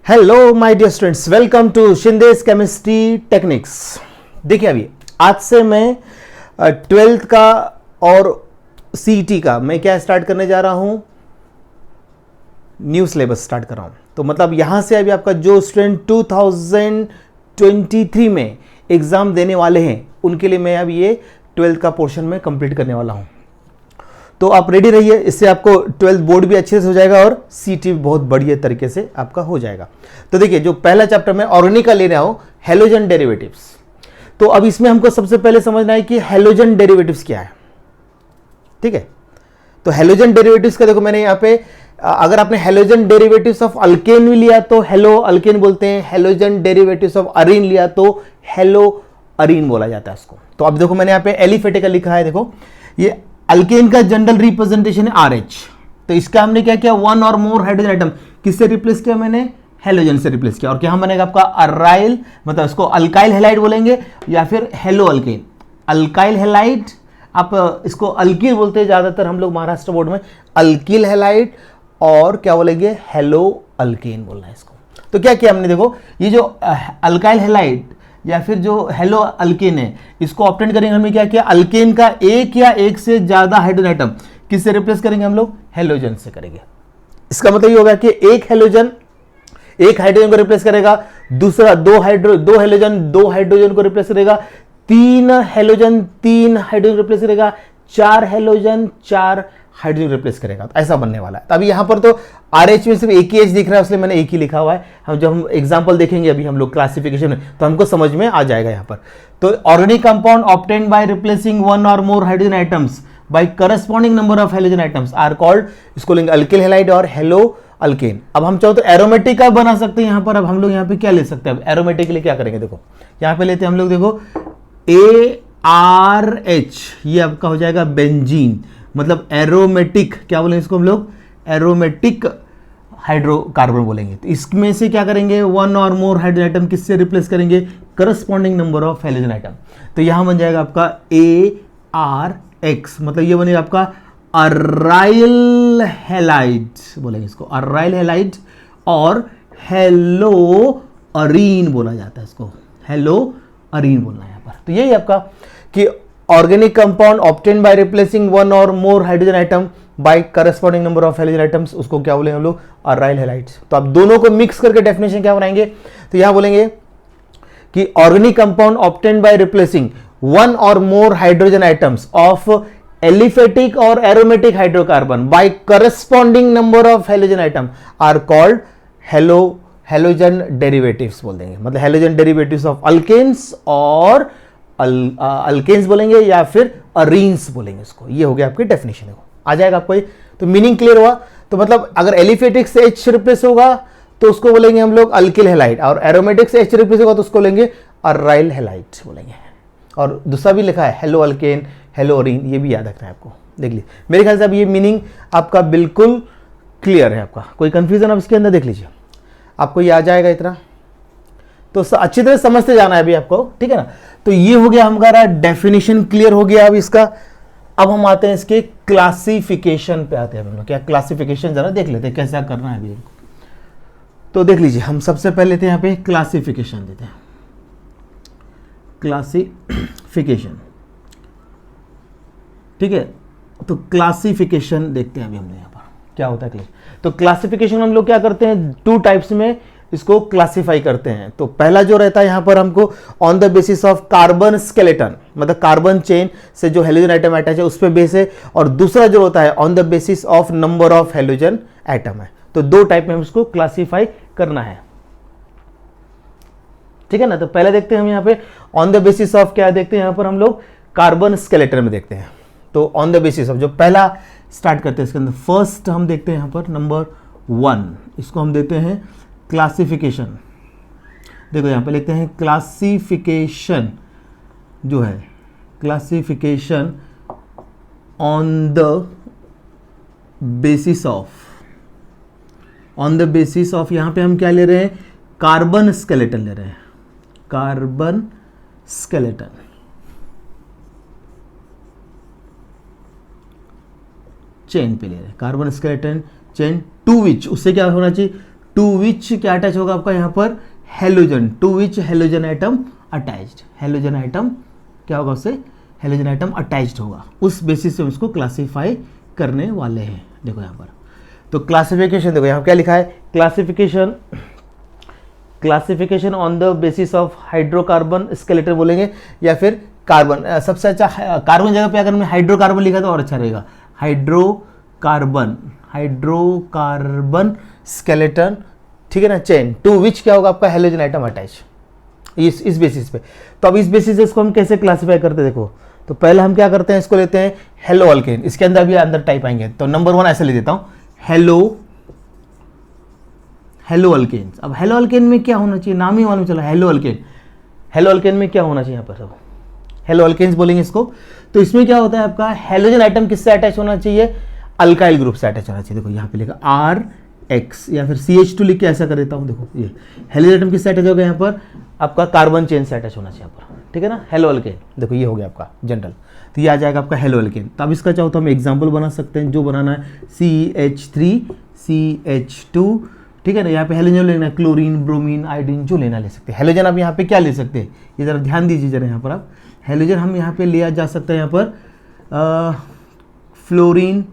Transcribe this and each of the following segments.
Hello my dear students, welcome to Shinde's chemistry techniques. देखिए अभी आज से मैं 12th का और सीईटी का मैं क्या स्टार्ट करने जा रहा हूं, न्यू सिलेबस स्टार्ट कर रहा हूं। तो मतलब यहां से अभी आपका जो स्टूडेंट 2023 में एग्जाम देने वाले हैं उनके लिए मैं अब ये 12th का पोर्शन में कंप्लीट करने वाला हूं। तो आप रेडी रहिए, इससे आपको 12th बोर्ड भी अच्छे से हो जाएगा और सीटी भी बहुत बढ़िया तरीके से आपका हो जाएगा। तो देखिए जो पहला चैप्टर में ऑर्गेनिक का ले रहा हूं, हेलोजन डेरिवेटिव्स। तो अब इसमें हमको सबसे पहले समझना है कि हेलोजन डेरिवेटिव्स क्या है। ठीक है, तो हेलोजन डेरिवेटिव्स का देखो मैंने यहाँ पे अगर आपने हेलोजन डेरिवेटिव्स ऑफ अल्केन भी लिया तो हेलो अल्केन बोलते हैं, हेलोजन डेरिवेटिव्स ऑफ अरीन लिया तो हेलो अरीन बोला जाता है इसको। तो अब देखो मैंने यहाँ पे एलिफेटिकल लिखा है, देखो ये अल्केन का जनरल रिप्रेजेंटेशन है RH। तो इसका हमने क्या किया, one or more hydrogen item किससे रिप्लेस किया, मैंने हेलोजन से रिप्लेस किया। और क्या बनेगा आपका अराइल, मतलब इसको अल्काइल हेलाइड बोलेंगे या फिर हेलो अल्केन। अल्काइल हेलाइड, आप इसको अल्किल बोलते हैं ज्यादातर हम लोग महाराष्ट्र बोर्ड में, अल्किल हेलाइड, और क्या बोलेंगे हेलो अल्केन बोलना है इसको। तो क्या किया हमने, देखो ये जो अल्काइल हेलाइड या फिर जो हेलो अल्केन है इसको ऑप्टेंड करेंगे हमने क्या किया, अल्केन का एक या एक से ज्यादा हाइड्रोजन आइटम किससे रिप्लेस करेंगे हम लोग, हेलोजन से करेंगे। इसका मतलब ये होगा कि एक हेलोजन एक हाइड्रोजन को रिप्लेस करेगा, दूसरा दो हाइड्रोजन को रिप्लेस करेगा, तीन हेलोजन तीन हाइड्रोजन रिप्लेस करेगा, चार हेलोजन चार हाइड्रोजन रिप्लेस करेगा। तो ऐसा बनने वाला है। तो अभी यहां पर तो RH में सिर्फ एक ही H दिख रहा है, इसलिए मैंने एक ही लिखा हुआ है। जब हम एग्जांपल देखेंगे अभी हम लोग क्लासिफिकेशन में तो हमको समझ में आ जाएगा यहां पर। तो organic compound obtained by replacing one or more hydrogen atoms by corresponding number of halogen atoms are called, इसको लेंगे alkyl halide or haloalkane. अब हम चाहो तो एरोमेटिक का बना सकते हैं यहां पर। अब हम लोग यहां पे क्या ले सकते हैं, अब एरोमेटिक के लिए क्या करेंगे, देखो यहां पे लेते हैं हम लोग, देखो ARH, ये आपका हो जाएगा बेंजीन, मतलब एरोमेटिक, क्या बोलेंगे इसको हम लोग, एरोमेटिक हाइड्रोकार्बन बोलेंगे। तो इसमें से क्या करेंगे, one or more hydrogen item किससे रिप्लेस करेंगे, corresponding number of halogen item. तो यहां बन जाएगा आपका ARX, मतलब ये बनेगा आपका अराइल हेलाइड बोलेंगे इसको, aryl halide, or hello Areen बोला जाता है इसको, हेलो अरीन बोलना है यहां पर। तो यही आपका कि organic compound obtained by replacing one or more hydrogen atom by corresponding number of halogen atoms, उसको क्या बोलेंगे हम लोग, अराइल हेलाइड्स। तो आप दोनों को मिक्स करके डेफिनेशन क्या बनाएंगे, तो यहां बोलेंगे कि organic compound obtained by replacing one or more hydrogen atoms of aliphatic or aromatic hydrocarbon by corresponding number of halogen atom are called halogen derivatives बोल देंगे। मतलब halogen derivatives of alkanes or alkanes बोलेंगे या फिर arenes बोलेंगे इसको। ये हो गया आपकी डेफिनेशन, आ जाएगा आपको ये। तो मीनिंग क्लियर हुआ। तो मतलब अगर एलिफेटिक से H रिप्लेस होगा तो उसको बोलेंगे हम लोग अल्किल हेलाइड, और एरोमेटिक से H रिप्लेस होगा तो उसको लेंगे अराइल हेलाइड बोलेंगे। और दूसरा भी लिखा है हेलो अल्केन हेलो अरीन, ये भी याद रखना है आपको। देख लीजिए, मेरे ख्याल से अब ये मीनिंग आपका बिल्कुल क्लियर है। आपका कोई कंफ्यूजन अब इसके अंदर देख लीजिए, आपको ये आ जाएगा इतना। तो अच्छी तरह समझते जाना है अभी आपको, ठीक है ना। तो ये हो गया हमारा डेफिनेशन क्लियर हो गया अब इसका। अब हम आते हैं इसके क्लासिफिकेशन पे आते हैं हम लोग। क्या क्लासिफिकेशन जरा देख लेते हैं कैसा करना है अभी। तो देख लीजिए, हम सबसे पहले लेते हैं यहाँ पे क्लासिफिकेशन देते हैं, क्लासिफिकेशन, ठीक है। तो क्लासिफिकेशन देखते हैं अभी हमने यहाँ पर क्या होता है। तो क्लासिफिकेशन हम लोग क्या करते हैं, टू टाइप्स में इसको क्लासिफाई करते हैं। तो पहला जो रहता है यहां पर हमको on the basis of carbon skeleton, मतलब कार्बन चेन से जो हेलोजन आइटम अटैच है उस पे बेस है, और दूसरा जो होता है on the basis of number of halogen item है। तो दो टाइप में हम इसको क्लासिफाई करना है, ठीक है ना। तो पहले देखते हैं हम यहाँ पे ऑन द बेसिस ऑफ, क्या देखते हैं यहां पर हम लोग कार्बन स्केलेटन में देखते हैं। तो ऑन द बेसिस ऑफ जो पहला स्टार्ट करते हैं इसके अंदर, फर्स्ट हम देखते हैं यहां पर नंबर 1, इसको हम देते हैं क्लासिफिकेशन। देखो यहां पे लिखते हैं क्लासिफिकेशन, जो है classification on the basis of, on the basis of, यहां पे हम क्या ले रहे हैं, कार्बन स्केलेटन ले रहे हैं, कार्बन स्केलेटन, चेन पे ले रहे हैं, कार्बन स्केलेटन चेन टू विच, उससे क्या होना चाहिए, टू विच क्या अटैच होगा आपका यहाँ पर, halogen, to which halogen atom attached, halogen atom क्या होगा उससे, हेलोजन आइटम अटैच्ड होगा, उस बेसिस से उसको क्लासीफाई करने वाले हैं। देखो यहाँ पर तो क्लासिफिकेशन देखो यहाँ क्या लिखा है, classification on the basis of hydrocarbon skeleton बोलेंगे या फिर कार्बन, सबसे अच्छा कार्बन जगह पे अगर हमने हाइड्रोकार्बन लिखा तो और अच्छा रहेगा, हाइड्रोकार्बन स्केलेटन, ठीक है ना, चेन टू विच क्या होगा आपका, हेलोजन आइटम अटैच, इस बेसिस पे। तो अब इस बेसिस से इसको हम कैसे क्लासिफाई करते हैं, देखो तो पहले हम क्या करते हैं, इसको लेते हैं हेलो अल्केन, इसके अंदर भी अंदर टाइप आएंगे, तो नंबर 1 ऐसे ले देता हूं, हेलो अल्केन। अब हेलो अल्केन में क्या होना चाहिए, नाम ही मालूम चला हेलो अल्केन, हेलो अल्केन में क्या होना चाहिए यहाँ पर, सब हेलो अल्केन्स बोलेंगे इसको। तो इसमें क्या होता है आपका, हेलोजन आइटम किससे अटैच होना चाहिए, अल्काइल ग्रुप से अटैच होना चाहिए। देखो यहाँ पे लिखा RX या फिर CH2 लिख के ऐसा कर देता हूँ, देखो ये हेलोजन आइटम किससे अटैच होगा यहाँ पर, आपका कार्बन चेन से अटैच होना चाहिए यहाँ पर, ठीक है ना, हेलो अल्केन। देखो ये हो गया आपका जनरल, तो ये आ जाएगा आपका हेलो अल्केन। तो अब इसका चाहो तो हम एग्जाम्पल बना सकते हैं, जो बनाना है CH3 CH2, ठीक है ना, यहाँ पे हेलोजन लेना है, क्लोरीन ब्रोमीन आयोडीन जो लेना ले सकते हैं। हेलोजन आप यहाँ पे क्या ले सकते हैं, ये जरा ध्यान दीजिए जरा, यहाँ पर आप हेलोजन हम यहाँ पे लिया जा सकता है यहाँ पर फ्लोरीन,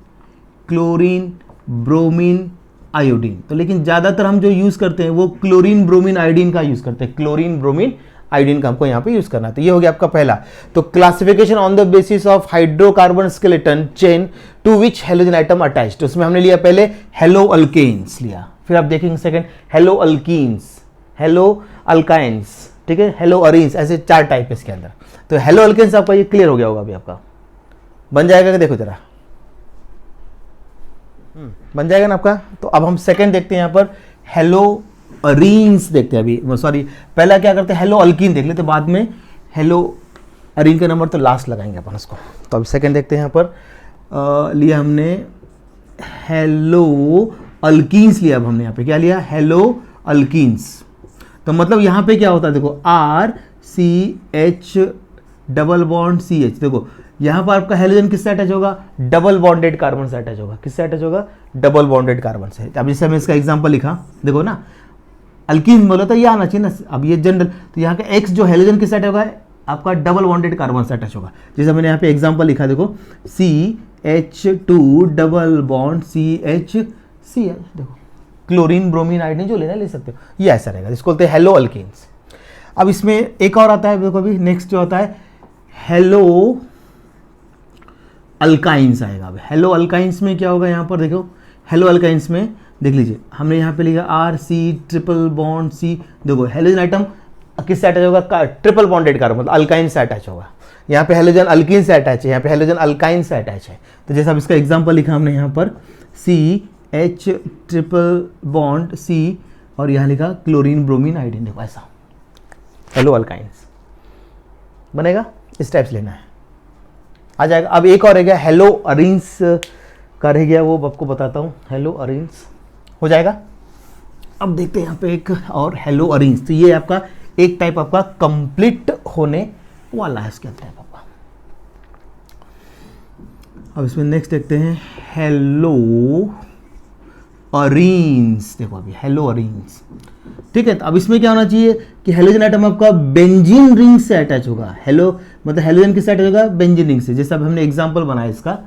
क्लोरीन, ब्रोमीन, आयोडीन। तो लेकिन ज़्यादातर हम जो यूज़ करते हैं वो क्लोरीन ब्रोमीन आयोडीन का यूज़ करते हैं, क्लोरीन ब्रोमीन आयोडीन का हमको यहाँ पे यूज़ करना है। तो ये हो गया आपका पहला, तो classification on the basis of hydrocarbon skeleton chain to which halogen atom attached. उसमें हमने लिया पहले हेलो अल्केन्स लिया, फिर आप देखेंगे second hello alkenes, hello alkynes, ठीक है, हेलो अरीन्स, ऐसे 4 टाइप है इसके अंदर। तो हेलो अल्केन्स आपका ये क्लियर हो गया होगा, अभी आपका बन जाएगा कि देखो जरा, बन जाएगा ना आपका। तो अब हम सेकंड देखते हैं यहाँ पर हेलो अरीन्स देखते हैं, अभी सॉरी पहला क्या करते हैं हेलो अल्कीन देख लेते, बाद में हेलो अरीन का नंबर तो लास्ट लगाएंगे अपन उसको। तो अभी सेकंड देखते हैं यहाँ पर लिया हमने हेलो अल्कीन्स लिया, अब हमने यहाँ पे क्या लिया, हेलो अल्कीन्स। तो मतलब यहाँ पे क्या होता है, देखो RCH डबल बॉन्ड CH, देखो यहाँ पर आपका हेलोजन किससे अटैच होगा, डबल बॉन्डेड कार्बन से अटैच होगा, किससे अटैच होगा, डबल बॉन्डेड कार्बन से। अब जैसे हमने इसका एग्जांपल लिखा, देखो ना अल्कीन बोला तो ये आना चाहिए ना, अब ये जनरल, तो यहाँ का X जो हेलोजन किससे अटैच होगा, आपका डबल बॉन्डेड कार्बन से अटैच होगा। जैसे मैंने यहाँ पे एग्जांपल लिखा, देखो CH2 डबल बॉन्ड CHCl, देखो क्लोरीन ब्रोमीन आयोडीन जो लेना ले सकते हो, ये ऐसा रहेगा, इसको बोलते हैं हेलो अल्कीन्स। अब इसमें एक और आता है, देखो अभी नेक्स्ट जो आता है हेलो अल्काइंस आएगा। अब हेलो अल्काइंस में क्या होगा, यहाँ पर देखो हेलो अल्काइंस में देख लीजिए, हमने यहाँ पे लिखा RC ट्रिपल बॉन्ड C, देखो हेलोजन आइटम किससे अटैच होगा, ट्रिपल बॉन्डेड कार्बन, मतलब अल्काइन से अटैच होगा। यहाँ पे हेलोजन अल्कीन से अटैच है, यहाँ पे हेलोजन अल्काइन से अटैच है। तो जैसा अब इसका एग्जाम्पल लिखा हमने यहाँ पर CH ट्रिपल बॉन्ड C और यहाँ लिखा क्लोरीन ब्रोमीन आयोडीन, देखो ऐसा हेलो अल्काइंस बनेगा, इस टाइप से लेना है, आ जाएगा। अब एक और रह गया हेलो अरीन्स का रह गया, वो आपको बताता हूँ, हेलो अरीन्स हो जाएगा। अब देखते हैं यहाँ पे एक और हेलो अरीन्स, तो ये आपका एक टाइप आपका कंप्लीट होने वाला है इसके टाइप आपका। अब इसमें नेक्स्ट देखते हैं हेलो अरीन्स, देखो अभी हेलो अरीन्स, ठीक है। तो अब इसमें क्या होना चाहिए कि हेलोजन आइटम आपका बेंजीन रिंग से अटैच होगा, हेलो मतलब हेलोजन किससे अटैच होगा, बेंजीन रिंग से। जैसे अब हमने एग्जांपल बनाया इसका,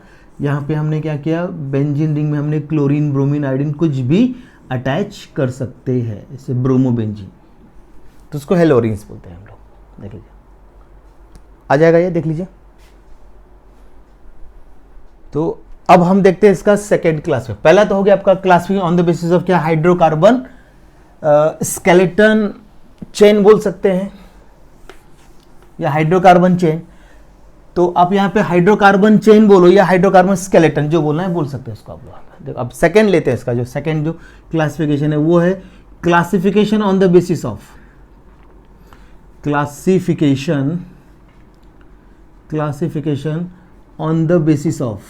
यहाँ पे हमने क्या किया, बेंजीन रिंग में हमने क्लोरीन ब्रोमीन आयोडीन कुछ भी अटैच कर सकते हैं, जैसे ब्रोमोबेंजीन, तो उसको हेलो अरीन्स बोलते हैं हम लोग। देख लीजिए आ जाएगा ये, देख लीजिए। तो अब हम देखते हैं इसका सेकेंड क्लास में। पहला तो हो गया आपका classification on the basis of क्या, हाइड्रोकार्बन स्केलेटन चेन बोल सकते हैं या हाइड्रोकार्बन चेन। तो आप यहाँ पे हाइड्रोकार्बन चेन बोलो या हाइड्रोकार्बन स्केलेटन, जो बोलना है बोल सकते हैं उसको आप लोग। देखो अब सेकंड लेते हैं, इसका जो सेकंड जो क्लासिफिकेशन है वो है classification on the basis of, classification on the basis of,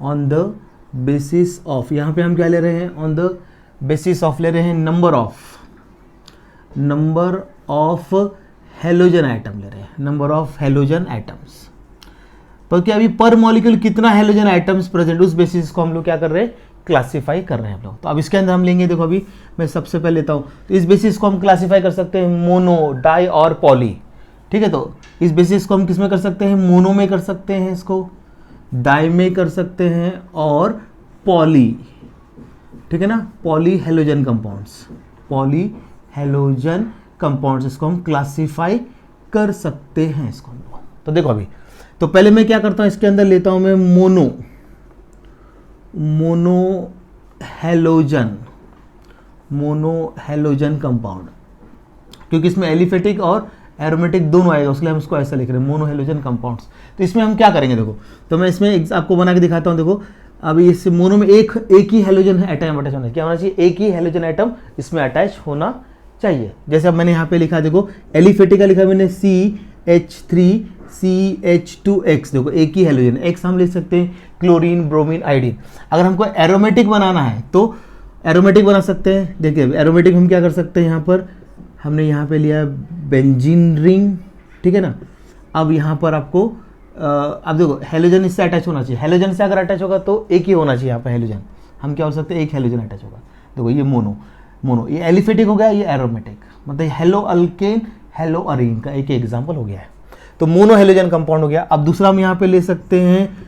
on the basis of, यहाँ पे हम क्या ले रहे हैं, ऑन द बेसिस ऑफ ले रहे हैं नंबर ऑफ हेलोजन आइटम ले रहे हैं, नंबर ऑफ हेलोजन आइटम्स। तो क्या अभी पर मॉलिक्यूल कितना हेलोजन आइटम्स प्रेजेंट, उस बेसिस को हम लोग क्या कर रहे हैं, क्लासीफाई कर रहे हैं हम लोग। तो अब इसके अंदर हम लेंगे, देखो अभी मैं सबसे पहले लेता हूँ, तो इस बेसिस को हम क्लासीफाई कर सकते हैं मोनो, डाई और पॉली। ठीक है, तो इस बेसिस को हम किस में कर सकते हैं, मोनो में कर सकते हैं, इसको डाई में कर सकते हैं, और पॉली, ठीक है ना, poly halogen compounds, poly halogen compounds, इसको हम क्लासीफाई कर सकते हैं इसको। तो देखो अभी, तो पहले मैं क्या करता हूं, इसके अंदर लेता हूं मैं मोनो हेलोजन कंपाउंड, क्योंकि इसमें एलिफेटिक और एरोमेटिक दोनों आएगा, उसके लिए हम इसको ऐसा लिख रहे हैं मोनो हेलोजन कंपाउंड्स। तो इसमें हम क्या करेंगे, देखो तो मैं इसमें आपको बना के दिखाता हूं। देखो अभी इस मोनो में एक ही हेलोजन एटम अटैच होना चाहिए, क्या होना चाहिए, एक ही हेलोजन एटम इसमें अटैच होना चाहिए। जैसे अब मैंने यहाँ पे लिखा, देखो एलिफेटिक का लिखा मैंने CH3CH2X, देखो एक ही हेलोजन, X हम लिख सकते हैं क्लोरीन, ब्रोमीन, आयोडीन। अगर हमको एरोमेटिक बनाना है तो एरोमेटिक बना सकते हैं। देखिए एरोमेटिक हम क्या कर सकते हैं, यहाँ पर हमने यहाँ पे लिया बेंजीन रिंग, ठीक है ना। अब यहाँ पर आपको अब देखो हेलोजन इससे अटैच होना चाहिए, हेलोजन से अगर अटैच होगा तो एक ही होना चाहिए यहाँ पर हेलोजन, हम क्या हो सकते हैं, एक हेलोजन अटैच होगा। देखो ये मोनो ये एलिफेटिक हो गया, ये एरोमेटिक, मतलब हेलो अल्केन हेलो अरीन का एक एग्जांपल हो गया है। तो मोनो हेलोजन कंपाउंड हो गया। अब दूसरा हम यहाँ पे ले सकते हैं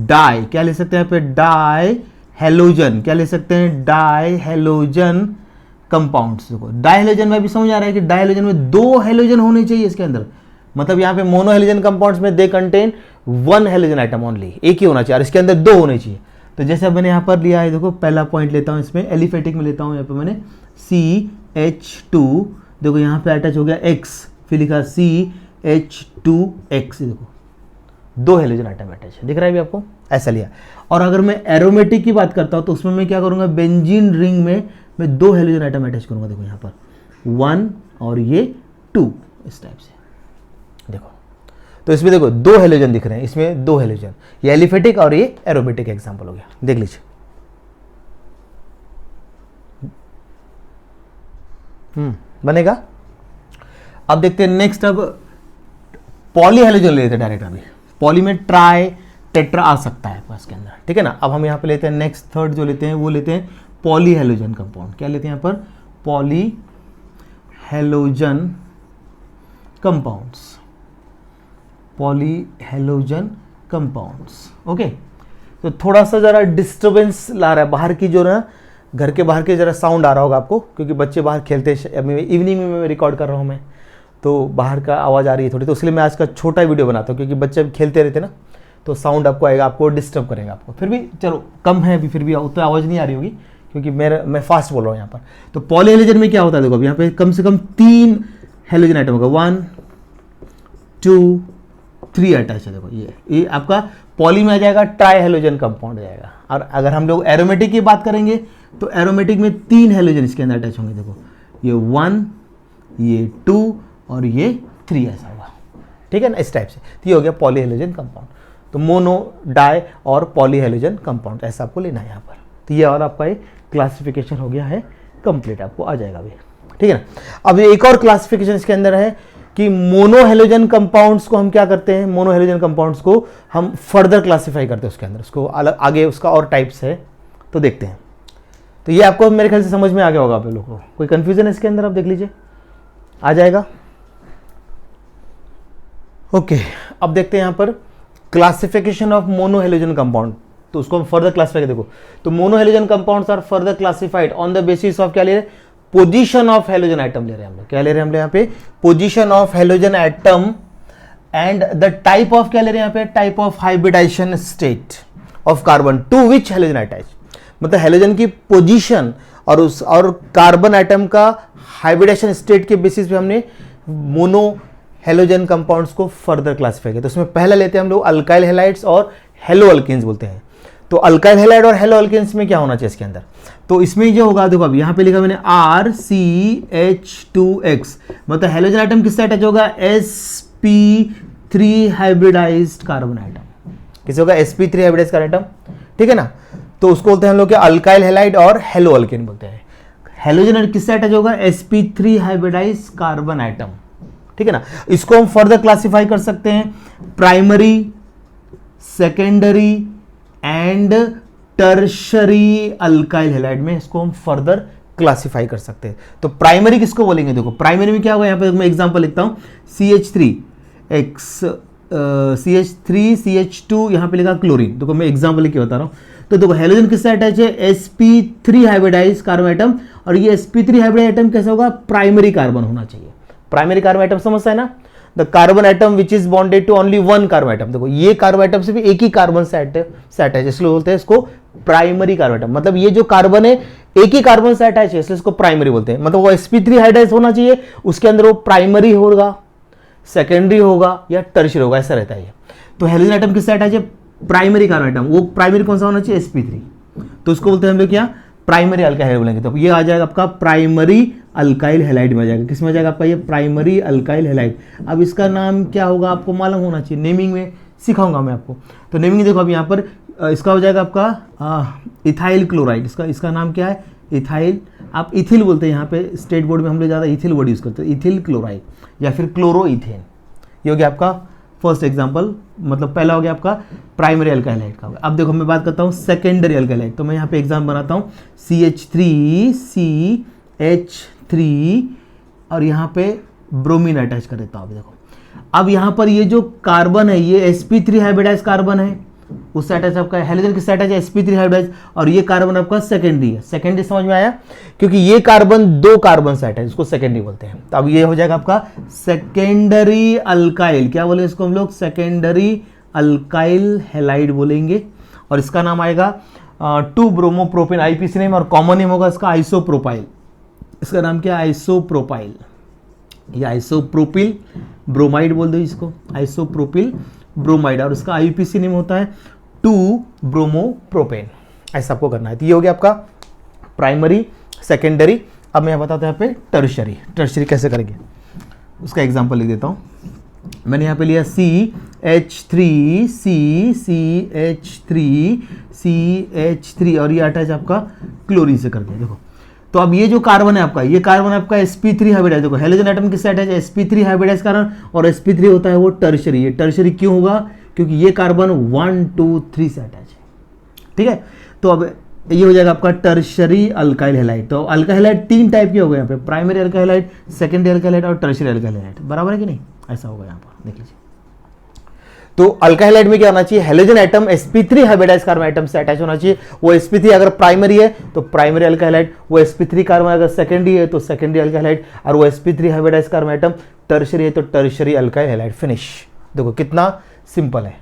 डाई, क्या ले सकते हैं यहाँ पे, डाई हेलोजन, क्या ले सकते हैं, डाई हेलोजन कंपाउंड्स। देखो डाई हेलोजन में भी समझ आ रहा है कि डाई हेलोजन में 2 हेलोजन होने चाहिए इसके अंदर, मतलब यहाँ पे मोनो हेलोजन कंपाउंड्स में they contain 1 halogen item only, एक ही होना चाहिए, और इसके अंदर 2 होने चाहिए। तो जैसे अब मैंने यहाँ पर लिया है, देखो पहला पॉइंट लेता हूँ इसमें, एलिफेटिक में लेता हूँ, यहाँ पे मैंने CH2, देखो यहाँ पे अटैच हो गया X, फिर लिखा CH2X, देखो 2 हेलोजन आइटम अटैच है, दिख रहा है भी आपको, ऐसा लिया। और अगर मैं एरोमेटिक की बात करता हूँ तो उसमें मैं क्या करूँगा, बेंजीन रिंग में मैं 2 हेलोजन आइटम अटैच करूँगा, देखो यहाँ पर 1 और ये 2, इस टाइप से देखो। तो इसमें देखो 2 हेलोजन दिख रहे हैं, इसमें 2 हेलोजन, ये एलिफेटिक और ये एरोमेटिक एग्जांपल हो गया, देख लीजिए। बनेगा। अब देखते हैं नेक्स्ट, अब पॉली हेलोजन ले लेते हैं डायरेक्ट। अभी पॉली में ट्राई टेट्रा आ सकता है पास के अंदर, ठीक है ना। अब हम यहाँ पे लेते हैं नेक्स्ट थर्ड जो लेते हैं, वो लेते हैं पॉली हेलोजन कंपाउंड। क्या लेते हैं यहाँ पर, poly halogen compounds, poly halogen compounds. Okay, तो थोड़ा सा जरा डिस्टर्बेंस ला रहा है बाहर की, जो ना घर के बाहर के जरा साउंड आ रहा होगा आपको, क्योंकि बच्चे बाहर खेलते हैं। अभी इवनिंग में मैं रिकॉर्ड कर रहा हूँ मैं, तो बाहर का आवाज़ आ रही है थोड़ी, तो इसलिए मैं आज का छोटा वीडियो बनाता हूँ, क्योंकि बच्चे खेलते रहते ना, तो साउंड आपको आएगा, आपको डिस्टर्ब करेगा आपको। फिर भी चलो कम है अभी, फिर भी उतना आवाज़ नहीं आ रही होगी, क्योंकि मैं फास्ट बोल रहा हूँ यहाँ पर। तो पॉली हेलोजन में क्या होता है, देखो अब यहाँ पे कम से कम 3 हेलोजन आइटम होगा, 1 2 3 अटैच है। देखो ये आपका पॉली में आ जाएगा, ट्राई हेलोजन कंपाउंड आ जाएगा। और अगर हम लोग एरोमेटिक की बात करेंगे तो एरोमेटिक में 3 हेलोजन इसके अंदर अटैच होंगे, देखो ये 1, ये 2 और ये 3, ऐसा होगा, ठीक है ना, इस टाइप से। तो ये हो गया पॉली हेलोजन कंपाउंड। तो मोनो, डाई और पॉली हेलोजन कंपाउंड ऐसा आपको लेना है यहाँ पर। तो ये और आपका एक क्लासिफिकेशन हो गया है कंप्लीट, आपको आ जाएगा अभी, ठीक है ना। अब एक और क्लासिफिकेशन इसके अंदर है कि मोनो हेलोजन कंपाउंड्स को हम क्या करते हैं, मोनो हेलोजन कंपाउंड्स को हम फर्दर क्लासिफाई करते हैं उसके अंदर, उसको अलग आगे उसका और टाइप्स है, तो देखते हैं। तो ये आपको मेरे ख्याल से समझ में आ गया होगा आप लोगों को, कोई कंफ्यूजन है इसके अंदर, आप देख लीजिए आ जाएगा। ओके, अब देखते हैं यहाँ पर classification of mono halogen compound. तो उसको हम फर्दर क्लासिफाई देखो, तो mono halogen compounds are further classified on the basis of, क्या ले रहे हैं, पोजीशन ऑफ हेलोजन आइटम ले रहे हैं हम लोग। क्या ले रहे हैं हम लोग यहाँ पे, position of halogen atom and the type of, क्या ले रहे हैं यहाँ पे, type of hybridization state of carbon to which halogen attach, मतलब हेलोजन की पोजीशन और कार्बन आइटम का हाइब्रिडेशन स्टेट के बेसिस पे हमने मोनो हेलोजन कंपाउंड्स को फर्दर क्लासिफाई किया। तो उसमें पहला लेते हैं हम लोग अल्काइल हैलाइड्स और हेलो अल्केन्स बोलते हैं। तो अल्काइल हैलाइड और हेलो अल्केन्स में क्या होना चाहिए इसके अंदर, तो इसमें जो होगा, देखो अब यहाँ पे लिखा मैंने RCH2X, मतलब हेलोजन आइटम किससे अटैच होगा, sp3 हाइब्रिडाइज्ड कार्बन आइटम, किसे होगा, sp3 हाइब्रिडाइज्ड कार्बन आइटम, ठीक है ना। तो उसको बोलते हैं हम लोग अल्काइल हैलाइड और हेलो अल्केन बोलते हैं। हेलोजन किससे अटैच होगा, sp3 हाइब्रिडाइज्ड कार्बन आइटम, ठीक है ना। इसको हम फर्दर क्लासिफाई कर सकते हैं primary, secondary and tertiary alkyl halide में इसको हम फर्दर क्लासिफाई कर सकते हैं। तो प्राइमरी किसको बोलेंगे, देखो प्राइमरी में क्या होगा, यहाँ पे मैं एग्जांपल लिखता हूँ CH3 यहाँ पे लिखा क्लोरीन। देखो मैं एग्जांपल लिख के बता रहा हूँ। तो देखो हेलोजन किससे अटैच है, sp3 हाइब्रिडाइज कार्बन एटम, और ये sp3 हाइब्रिडाइज एटम कैसा होगा, प्राइमरी कार्बन होना चाहिए। प्राइमरी कार्बन एटम समझता है ना, the carbon atom which is bonded to only one carbon atom. देखो ये कार्बन एटम सिर्फ एक ही कार्बन से अटैच है, इसलिए बोलते हैं इसको प्राइमरी कार्बन एटम। मतलब ये जो कार्बन है एक ही कार्बन से अटैच है, इसलिए इसको प्राइमरी बोलते हैं। मतलब वो sp3 हाइब्रिडाइज होना चाहिए, उसके अंदर वो प्राइमरी होगा, सेकेंडरी होगा या टर्शियरी होगा, ऐसा रहता है। तो हेलोजन एटम किससे अटैच है, प्राइमरी कार्बन एटम। वो प्राइमरी कौन सा होना चाहिए, sp3। तो उसको बोलते हैं हम लोग क्या, प्राइमरी अल्काइल हैलाइड बोलेंगे। तो ये आ जाएगा आपका प्राइमरी अल्काइल हैलाइड में आ जाएगा। किस में आ जाएगा आपका ये प्राइमरी अल्काइल हैलाइड। अब इसका नाम क्या होगा आपको मालूम होना चाहिए, नेमिंग में सिखाऊंगा मैं आपको। तो नेमिंग देखो अब यहाँ पर इसका हो जाएगा आपका इथाइल क्लोराइड। इसका नाम क्या है, इथाइल, आप इथिल बोलते हैं यहाँ पे स्टेट बोर्ड में, हम लोग ज़्यादा इथिल वर्ड यूज़ करते हैं, इथिल क्लोराइड या फिर क्लोरोइथेन। ये हो गया आपका फर्स्ट एग्जांपल, मतलब पहला हो गया आपका प्राइमरी अल्काइल हैलाइड का। अब देखो मैं बात करता हूँ सेकेंडरी अल्काइल हैलाइड। तो मैं यहाँ पे एग्जाम बनाता हूँ CH3CH3 और यहाँ पे ब्रोमीन अटैच कर देता हूँ। अभी देखो अब यहाँ पर ये जो कार्बन है ये sp3 हाइब्रिडाइज कार्बन है, उससे अटैच आपका हेलोजन किससे अटैच है, sp3 हाइब्रिडाइज, और ये कार्बन आपका सेकेंडरी है। सेकेंडरी समझ में आया, क्योंकि ये कार्बन दो कार्बन से अटैच, इसको सेकेंडरी बोलते हैं। तो अब ये हो जाएगा आपका सेकेंडरी अल्काइल, क्या बोले इसको हम लोग, सेकेंडरी अल्काइल हैलाइड बोलेंगे। और इसका नाम आएगा 2 ब्रोमोप्रोपेन, आईपीसी नेम, और कॉमन नेम होगा इसका आइसोप्रोपाइल। इसका नाम क्या है, आइसोप्रोपाइल या आइसोप्रोपिल ब्रोमाइड बोल दो इसको, आइसोप्रोपिल ब्रोमाइड, और उसका आईपीसी नेम होता है 2 ब्रोमोप्रोपेन। ऐसा आपको करना है। तो ये हो गया आपका प्राइमरी, सेकेंडरी। अब मैं बताता हूँ यहाँ पे टर्शरी। टर्शरी कैसे करेंगे उसका एग्जांपल लिख देता हूँ। मैंने यहाँ पे लिया CH3 और ये अटैच आपका क्लोरीन से कर दिया। देखो तो अब ये जो कार्बन है आपका, ये कार्बन आपका sp3 हाइब्रिडाइज। देखो हेलोजन एटम किससे अटैच है, sp3 हाइब्रिडाइज कार्बन, और sp3 होता है वो टर्शरी। ये टर्शरी क्यों होगा, क्योंकि ये कार्बन 1 2 3 से अटैच है। ठीक है, तो अब ये हो जाएगा आपका टर्शरी अल्काइल हैलाइड। तो अल्काइल हैलाइड 3 टाइप के हो गए यहाँ पे, primary alkyl halide, secondary alkyl halide और टर्शरी अल्काइल हैलाइड। बराबर है कि नहीं, ऐसा होगा यहाँ पर देख लीजिए। तो अल्काइल हैलाइड में क्या होना चाहिए, halogen atom sp3 hybridize carbon atom से अटैच होना चाहिए। वो sp3 अगर प्राइमरी है तो प्राइमरी अल्काइल हैलाइड, वो sp3 कार्बन अगर सेकेंडरी है तो सेकेंडरी अल्काइल हैलाइड, और वो sp3 hybridize carbon atom tertiary है तो टर्शरी अल्काइल हैलाइड। फिनिश। देखो कितना सिंपल है,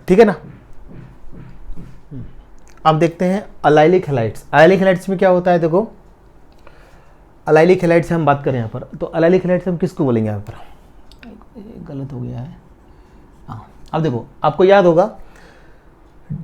ठीक है ना। अब देखते हैं अलाइलिक हैलाइड्स। अलाइलिक हैलाइड्स में क्या होता है, देखो अलाइलिक हैलाइड से हम बात करें यहाँ पर, तो अलाइलिक हैलाइड से हम किसको बोलेंगे यहाँ पर, गलत हो गया है। हाँ अब देखो आपको याद होगा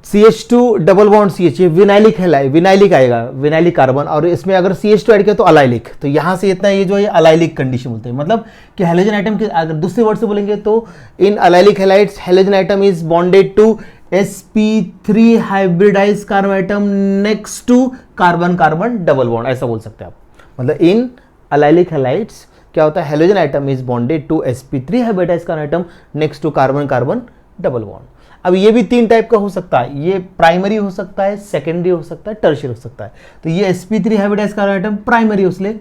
CH2 डबल बॉन्ड CH, ये विनाइलिक हैलाइड, विनाइलिक आएगा, विनाइलिक कार्बन, और इसमें अगर CH2 ऐड किया तो अलाइलिक। तो यहाँ से इतना ये जो है अलाइलिक कंडीशन बोलते हैं, मतलब कि हेलोजन आइटम के अगर दूसरे वर्ड से बोलेंगे तो in allylic halides halogen atom is bonded to sp3 hybridize carbon atom next to carbon carbon double bond, ऐसा बोल सकते हैं आप। मतलब इन अलाइलिक हैलाइड्स क्या होता है, halogen atom is bonded to sp3 hybridize carbon atom next to carbon carbon double bond. अब ये भी 3 टाइप का हो सकता है, ये प्राइमरी हो सकता है, सेकेंडरी हो सकता है, टर्शियरी हो सकता है। तो ये sp3 hybridize carbon atom primary, उसलिए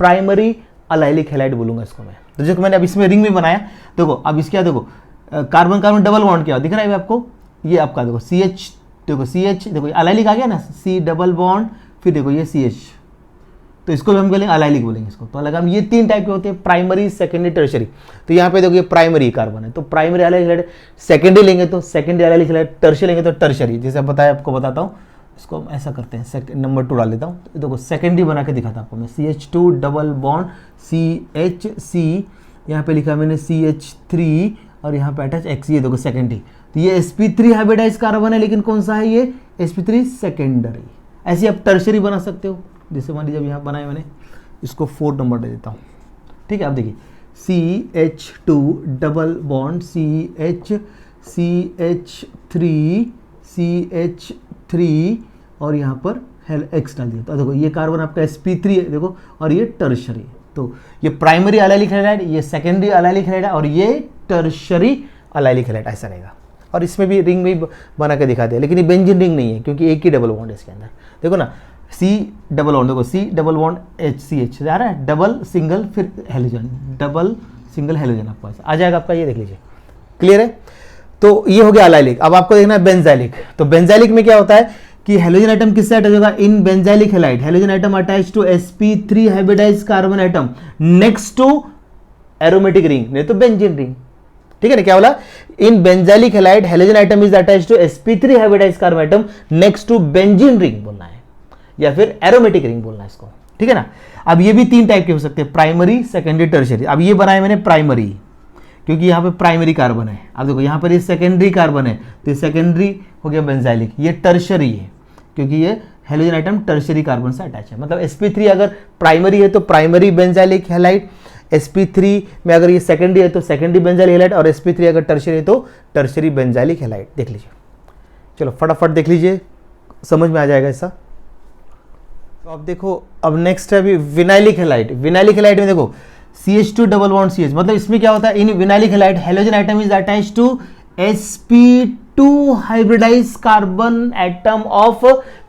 प्राइमरी अलाइलिक हैलाइड बोलूंगा इसको मैं। तो जो मैंने अब इसमें रिंग में बनाया, देखो अब इसके देखो कार्बन कार्बन डबल बॉन्ड क्या दिख रहा है आपको, ये आपका देखो CH, देखो CH, देखो अलाइलिक आ गया ना, C डबल बॉन्ड, फिर देखो ये CH, तो इसको भी हम बोलेंगे अलाइलिक बोलेंगे इसको। तो अलग हम ये 3 टाइप के होते हैं, प्राइमरी, सेकेंडरी, टर्शरी। तो यहाँ पे देखो ये प्राइमरी कार्बन है तो प्राइमरी अलाइलिक हैलाइड, सेकेंडरी लेंगे तो सेकेंडरी अलाइलिक हैलाइड, टर्शरी लेंगे तो टर्शरी। जैसे बताया आपको बताता हूँ, इसको हम ऐसा करते हैं, नंबर 2 डाल देता हूँ। देखो सेकेंडरी बना के दिखाता आपको मैं, CH2 डबल बॉन्ड CHC, यहाँ पे लिखा मैंने CH3 और यहाँ पे अटैच X, ये देखो सेकेंडरी। तो ये sp3 हाइब्रिडाइज कार्बन है, लेकिन कौन सा है ये, sp3 सेकेंडरी। ऐसे आप टर्शरी बना सकते हो, जैसे मान लीजिए यहाँ बनाए मैंने, इसको 4 नंबर दे देता हूँ। ठीक है, आप देखिए CH2 डबल बॉन्ड CH3 और यहाँ पर X डाल दिया। तो देखो ये कार्बन आपका sp3 है देखो, और ये टर्शरी। तो ये प्राइमरी अलाइलिक हैलाइड, ये सेकेंडरी अलाइलिक हैलाइड और ये टर्शरी अलाइलिक हैलाइड, ऐसा रहेगा। और इसमें भी रिंग में बना के दिखा दिया, लेकिन ये बेंजीन रिंग नहीं है क्योंकि एक ही डबल बॉन्ड है इसके अंदर। देखो ना, C डबल बॉन्ड, देखो C डबल बॉन्ड HCH आ रहा है, डबल सिंगल फिर हेलोजन, डबल सिंगल हेलोजन आपको ऐसा आ जाएगा आपका, ये देख लीजिए। क्लियर है? तो ये हो गया अलाइलिक। अब आपको देखना है बेंजाइलिक। तो बेंजाइलिक में क्या होता है कि हेलोजन आइटम किससे अटैच होगा? In benzylic halide, halogen atom attach to sp3 hybridized carbon atom next to aromatic ring, नहीं तो बेंजीन रिंग। ठीक है ना, क्या बोला? In benzylic halide halogen atom is attach to sp3 hybridized carbon atom next to benzene ring बोलना है, या फिर एरोमेटिक रिंग बोलना है इसको। ठीक है ना। अब ये भी 3 टाइप के हो सकते हैं, प्राइमरी, सेकेंडरी, टर्शियरी। अब ये बनाया मैंने प्राइमरी, क्योंकि यहाँ पे प्राइमरी कार्बन है। अब देखो यहाँ पर ये सेकेंडरी कार्बन है, तो ये सेकेंडरी हो गया बेंजाइलिक। ये टर्शियरी है क्योंकि ये हेलोजन आइटम टर्शियरी कार्बन से अटैच है। मतलब sp3 अगर प्राइमरी है तो प्राइमरी बेंजाइलिक हैलाइड, sp3 में अगर ये सेकेंडरी है तो सेकेंडरी बेंजाइलिक हैलाइड, और sp3 अगर टर्शियरी है तो टर्शियरी बेंजाइलिक हैलाइड। देख लीजिए, चलो फटाफट देख लीजिए, समझ में आ जाएगा ऐसा। तो अब देखो, अब नेक्स्ट है अभी विनाइलिक हैलाइड। विनाइलिक हैलाइड में देखो CH2 डबल बॉन्ड CH, मतलब इसमें क्या होता है? In vinylic halide halogen atom is attached to sp2 hybridized carbon atom of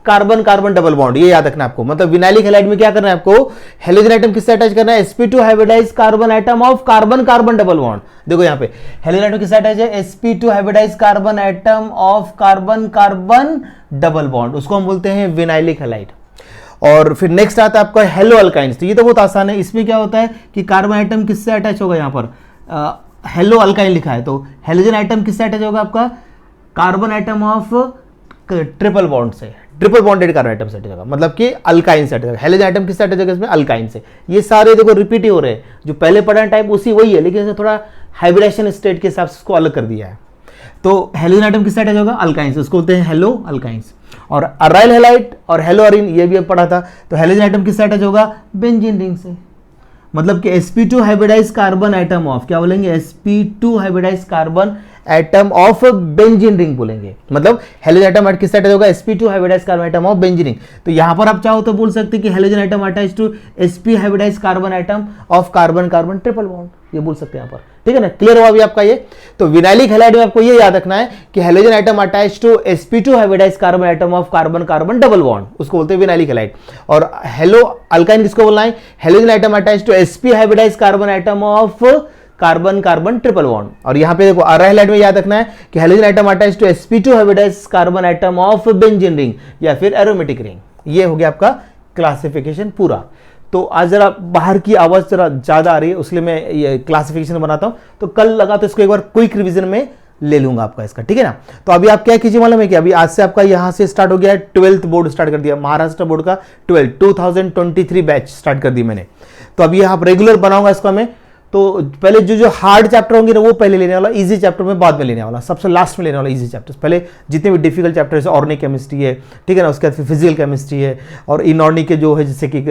carbon carbon double bond. ये याद रखना आपको। मतलब विनाइलिक हैलाइड में क्या करना है आपको? हेलोजन आइटम किससे अटैच करना है? sp2 hybridized carbon atom of carbon carbon double bond. देखो यहाँ पे हेलोजन आइटम किससे अटैच है? sp2 hybridized carbon atom of carbon carbon double bond, उसको हम बोलते हैं विनाइलिक हैलाइड। और फिर नेक्स्ट आता है आपका हेलो अल्काइंस। तो ये तो बहुत आसान है। इसमें क्या होता है कि कार्बन आइटम किससे अटैच होगा? यहाँ पर हेलो अल्काइन लिखा है, तो हेलोजन आइटम किससे अटैच होगा आपका? Carbon atom of triple bond से, ट्रिपल बॉन्डेड कार्बन आइटम से अटैच होगा, मतलब कि अल्काइन से अटैच होगा। हेलोजन आइटम किससे अटैच होगा? इसमें अल्काइन से। ये सारे देखो रिपीट ही हो रहे हैं, जो पहले पढ़ा टाइप उसी वही है, लेकिन इसमें थोड़ा हाइब्रिडेशन स्टेट के हिसाब से उसको अलग कर दिया है। तो हेलोजन आइटम किससे अटैच होगा? अल्काइन से, उसको बोलते हैं हेलो अल्काइंस। और अराइल हैलाइड और हेलो अरिन, ये भी पढ़ा था। तो हेलोजन आइटम किससे अटैच होगा? बेंजीन रिंग से। मतलब कि sp2 hybridized carbon item of, क्या बोलेंगे? sp2 hybridized carbon atom of benzene ring बोलेंगे। मतलब हेलोजन आइटम किससे अटैच होगा? sp2 hybridized carbon atom of benzene ring. तो यहां पर आप चाहो तो बोल सकते हैं कि halogen atom attach to sp hybridized carbon atom of carbon carbon triple bond, ये बोल सकते हैं यहां पर। ठीक है ना, क्लियर हुआ अभी आपका ये? तो विनाइलिक हैलाइड में आपको ये याद रखना है कि halogen atom attach to sp2 hybridized carbon atom of carbon carbon double bond, उसको बोलते हैं विनाइलिक हैलाइड। और हेलो अल्काइन किसको बोलना है? Halogen atom attach to sp hybridized carbon atom of carbon carbon triple bond. और यहां पे देखो अराइल हैलाइड में याद रखना है कि halogen atom attach to sp2 hybridized carbon atom of benzene ring या फिर एरोमेटिक रिंग। ये हो गया आपका क्लासिफिकेशन पूरा। तो आज जरा बाहर की आवाज जरा ज्यादा आ रही है, उसलिए मैं ये क्लासिफिकेशन बनाता हूं। तो कल लगा तो इसको एक बार क्विक रिवीजन में ले लूंगा आपका इसका। ठीक है ना। तो अभी आप क्या कीजिए मालूम है कि अभी आज से आपका यहां से स्टार्ट हो गया है 12th बोर्ड स्टार्ट कर दिया, महाराष्ट्र बोर्ड का 2023 बैच स्टार्ट कर दी मैंने। तो अभी आप रेगुलर बनाऊंगा इसको मैं। तो पहले जो हार्ड चैप्टर होंगे ना वो पहले लेने वाला, इजी चैप्टर में बाद में लेने वाला, सबसे लास्ट में लेने वाला इजी चैप्टर्स। पहले जितने भी डिफिकल्ट चैप्टर जैसे ऑर्गेनिक केमिस्ट्री है, ठीक है ना, उसके बाद फिजिकल केमिस्ट्री है, और इनऑर्गेनिक के जो है जैसे कि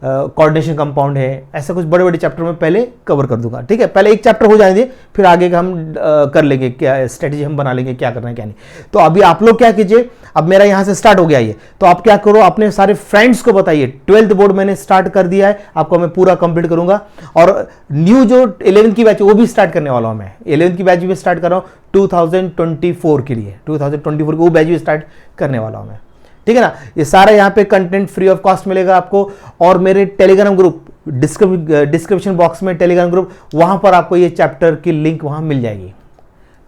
कोऑर्डिनेशन कंपाउंड है, ऐसा कुछ बड़े बड़े चैप्टर में पहले कवर कर दूंगा। ठीक है, पहले एक चैप्टर हो जाने दिए, फिर आगे का हम कर लेंगे, क्या स्ट्रेटेजी हम बना लेंगे, क्या करना है क्या नहीं। तो अभी आप लोग क्या कीजिए, अब मेरा यहाँ से स्टार्ट हो गया ये, तो आप क्या करो, अपने सारे फ्रेंड्स को बताइए 12th बोर्ड मैंने स्टार्ट कर दिया है, आपको मैं पूरा कंप्लीट करूंगा। और न्यू जो 11th की बैच वो भी स्टार्ट करने वाला हूं मैं, 11th की बैच भी स्टार्ट कर रहा हूं 2024 के लिए, 2024 को वो बैच भी स्टार्ट करने वाला हूं मैं। ठीक है ना। ये सारा यहाँ पे कंटेंट फ्री ऑफ कॉस्ट मिलेगा आपको। और मेरे टेलीग्राम ग्रुप डिस्क्रिप्शन बॉक्स में टेलीग्राम ग्रुप, वहां पर आपको ये चैप्टर की लिंक वहां मिल जाएगी।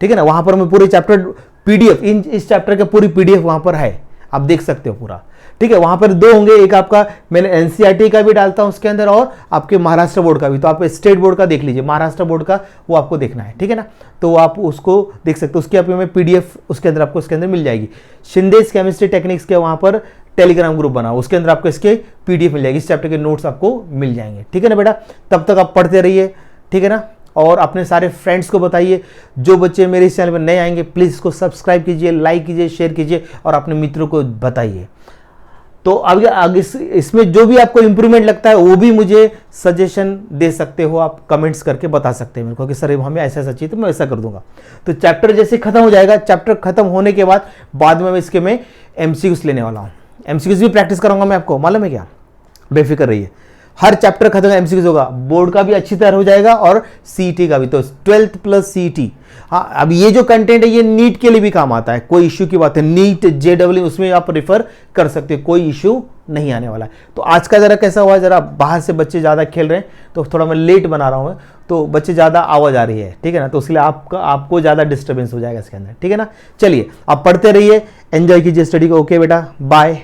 ठीक है ना, वहां पर मैं पूरे चैप्टर पीडीएफ, इस चैप्टर का पूरी पीडीएफ वहां पर है, आप देख सकते हो पूरा। ठीक है, वहां पर 2 होंगे, एक आपका मैंने एनसीईआरटी का भी डालता हूं उसके अंदर, और आपके महाराष्ट्र बोर्ड का भी। तो आप स्टेट बोर्ड का देख लीजिए, महाराष्ट्र बोर्ड का वो आपको देखना है। ठीक है ना, तो आप उसको देख सकते हो, उसकी आप में पीडीएफ उसके अंदर आपको इसके अंदर मिल जाएगी। शिंदेस केमिस्ट्री टेक्निक्स के वहां पर टेलीग्राम ग्रुप बना, उसके अंदर आपको इसके पीडीएफ मिल जाएगी, इस चैप्टर के नोट्स आपको मिल जाएंगे। ठीक है ना बेटा, तब तक आप पढ़ते रहिए। ठीक है ना, और अपने सारे फ्रेंड्स को बताइए। जो बच्चे मेरे इस चैनल पर नए आएंगे प्लीज इसको सब्सक्राइब कीजिए, लाइक कीजिए, शेयर कीजिए, और अपने मित्रों को बताइए। तो आगे इसमें जो भी आपको इंप्रूवमेंट लगता है वो भी मुझे सजेशन दे सकते हो, आप कमेंट्स करके बता सकते हैं मेरे को कि सर हमें ऐसा ऐसा चाहिए, तो मैं ऐसा कर दूंगा। तो चैप्टर जैसे खत्म हो जाएगा, चैप्टर खत्म होने के बाद में इसके मैं एमसीक्यूज लेने वाला हूँ। एमसीक्यूज भी प्रैक्टिस कराऊंगा मैं आपको, मालूम है क्या, बेफिक्र रहिए। हर चैप्टर खत्म एमसीक्यूज होगा, बोर्ड का भी अच्छी तरह हो जाएगा और सीईटी का भी। तो 12th प्लस सीईटी। हाँ, अब ये जो कंटेंट है ये नीट के लिए भी काम आता है, कोई इश्यू की बात है, नीट जेडब्ल्यू उसमें आप रेफर कर सकते हो, कोई इश्यू नहीं आने वाला है। तो आज का जरा कैसा हुआ, जरा बाहर से बच्चे ज़्यादा खेल रहे हैं तो थोड़ा मैं लेट बना रहा हूँ, तो बच्चे ज़्यादा आवाज़ आ रही है, ठीक है ना, तो इसलिए आपको ज़्यादा डिस्टर्बेंस हो जाएगा इसके अंदर, ठीक है ना। चलिए आप पढ़ते रहिए, एंजॉय कीजिए स्टडी को। ओके बेटा, बाय।